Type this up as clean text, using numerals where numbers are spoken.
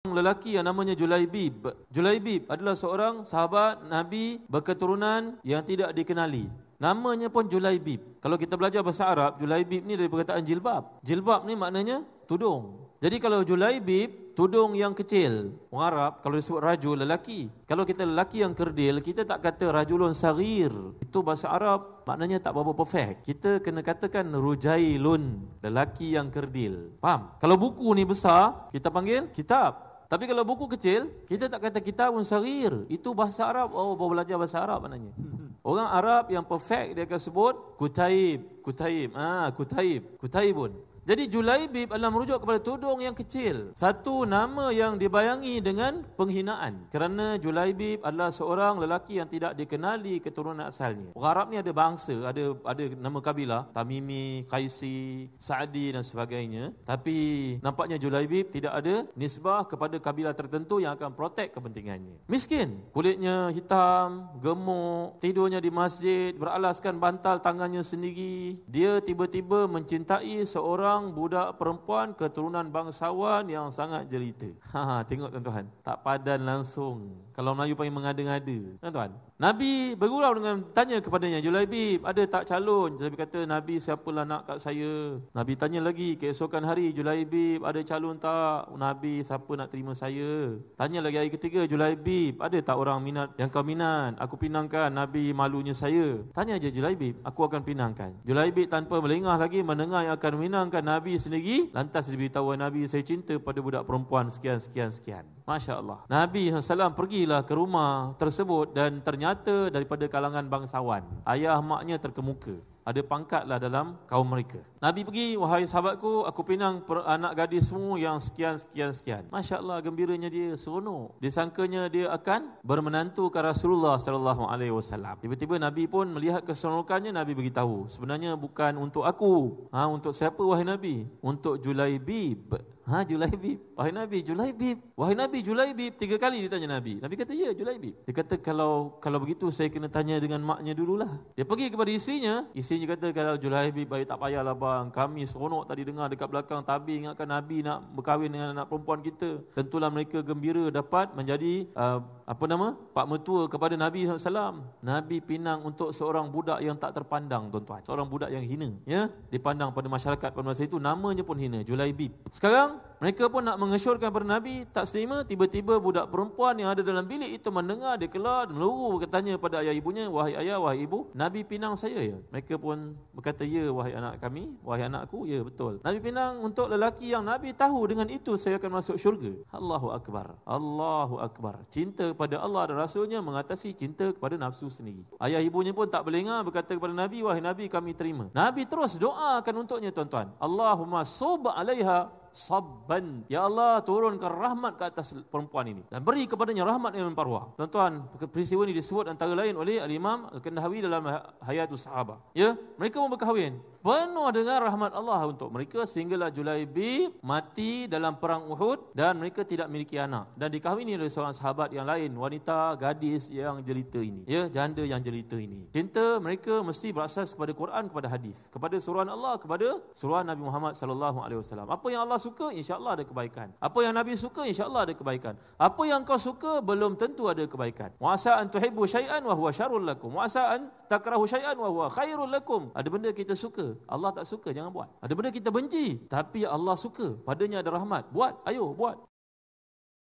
lelaki yang namanya Julaibib. Julaibib adalah seorang sahabat Nabi berketurunan yang tidak dikenali. Namanya pun Julaibib. Kalau kita belajar bahasa Arab, Julaibib ni dari perkataan jilbab. Jilbab ni maknanya tudung. Jadi kalau Julaibib, tudung yang kecil. Orang Arab kalau disebut rajul, lelaki. Kalau kita lelaki yang kerdil, kita tak kata rajulun saghir. Itu bahasa Arab maknanya tak berapa perfect. Kita kena katakan rujailun, lelaki yang kerdil. Faham? Kalau buku ni besar, kita panggil kitab. Tapi kalau buku kecil, kita tak kata kitabun saghir. Itu bahasa Arab. Oh, baru belajar bahasa Arab maknanya. Orang Arab yang perfect dia akan sebut kutaib, kutaib. Kutaib, kutaibun. Jadi Julaibib adalah merujuk kepada tudung yang kecil. Satu nama yang dibayangi dengan penghinaan. Kerana Julaibib adalah seorang lelaki yang tidak dikenali keturunan asalnya. Orang Arab ni ada bangsa, ada nama kabilah, Tamimi, Qaisi, Sa'di dan sebagainya. Tapi nampaknya Julaibib tidak ada nisbah kepada kabilah tertentu yang akan protect kepentingannya. Miskin, kulitnya hitam, gemuk, tidurnya di masjid, beralaskan bantal tangannya sendiri. Dia tiba-tiba mencintai seorang budak perempuan keturunan bangsawan yang sangat jelita. Tengok tuan-tuan, tak padan langsung. Kalau Melayu panggil mengada-ngada. Tuan-tuan, Nabi bergurau dengan tanya kepadanya, Julaibib, ada tak calon? Julaibib kata, Nabi siapalah nak kat saya. Nabi tanya lagi, keesokan hari, Julaibib, ada calon tak? Nabi, siapa nak terima saya? Tanya lagi hari ketiga, Julaibib, ada tak orang minat yang kau minat? Aku pinangkan, Nabi malunya saya. Tanya je Julaibib, aku akan pinangkan. Julaibib tanpa melengah lagi mendengar yang akan meminangkan Nabi sendiri, lantas diberitahu Nabi, saya cinta pada budak perempuan sekian. Masya Allah. Nabi SAW pergilah ke rumah tersebut dan ternyata daripada kalangan bangsawan. Ayah maknya terkemuka. Ada pangkatlah dalam kaum mereka. Nabi pergi, wahai sahabatku, aku pinang anak gadismu yang sekian. Masya Allah, gembiranya dia, seronok. Disangkanya dia akan bermenantu ke Rasulullah SAW. Tiba-tiba Nabi pun melihat keseronokannya, Nabi beritahu, sebenarnya bukan untuk aku. Untuk siapa wahai Nabi? Untuk Julaibib. Julaibib. Wahai Nabi, Julaibib. Wahai Nabi, Julaibib. 3 kali ditanya Nabi. Nabi kata, ya Julaibib. Dia kata, kalau begitu saya kena tanya dengan maknya dululah. Dia pergi kepada isterinya. Isterinya kata, kalau Julaibib, baik tak payahlah bang. Kami seronok tadi dengar dekat belakang tabir ingatkan Nabi nak berkahwin dengan anak perempuan kita. Tentulah mereka gembira dapat menjadi pak mertua kepada Nabi SAW. Nabi pinang untuk seorang budak yang tak terpandang, tuan-tuan. Seorang budak yang hina, ya, dipandang pada masyarakat pada masa itu, namanya pun hina, Julaibib. Sekarang mereka pun nak mengesyorkan pada Nabi, tak terima. Tiba-tiba budak perempuan yang ada dalam bilik itu mendengar, dia keluar, meluru bertanya pada ayah ibunya, wahai ayah, wahai ibu, Nabi pinang saya ya? Mereka pun berkata, ya wahai anak kami, wahai anakku, ya betul. Nabi pinang untuk lelaki yang Nabi tahu dengan itu saya akan masuk syurga. Allahu Akbar. Allahu Akbar. Cinta kepada Allah dan Rasulnya mengatasi cinta kepada nafsu sendiri. Ayah ibunya pun tak berlengah, berkata kepada Nabi, wahai Nabi, kami terima. Nabi terus doakan untuknya, tuan-tuan. Allahumma sub alaiha sabban. Ya Allah, turunkan rahmat ke atas perempuan ini dan beri kepadanya rahmat yang mempar. Tuan-tuan, peristiwa ini disebut antara lain oleh Al-Imam Al-Kandahawi dalam Hayatus Sahabah. Ya, mereka pun berkahwin penuh dengan rahmat Allah untuk mereka sehinggalah Julaibib mati dalam perang Uhud dan mereka tidak memiliki anak dan dikahwini oleh seorang sahabat yang lain, wanita gadis yang jelita ini, ya, janda yang jelita ini. Cinta mereka mesti berasas kepada Quran, kepada hadis, kepada suruhan Allah, kepada suruhan Nabi Muhammad sallallahu alaihi wasallam. Apa yang Allah suka, insya-Allah ada kebaikan. Apa yang Nabi suka, insya-Allah ada kebaikan. Apa yang kau suka, belum tentu ada kebaikan. Wa asa an tuhibbu syai'an wa huwa syarrul lakum. Wa asa an takrahu syai'an wa huwa khairul lakum. Ada benda kita suka, Allah tak suka, jangan buat. Ada benda kita benci, tapi Allah suka, padanya ada rahmat. Buat, ayo buat.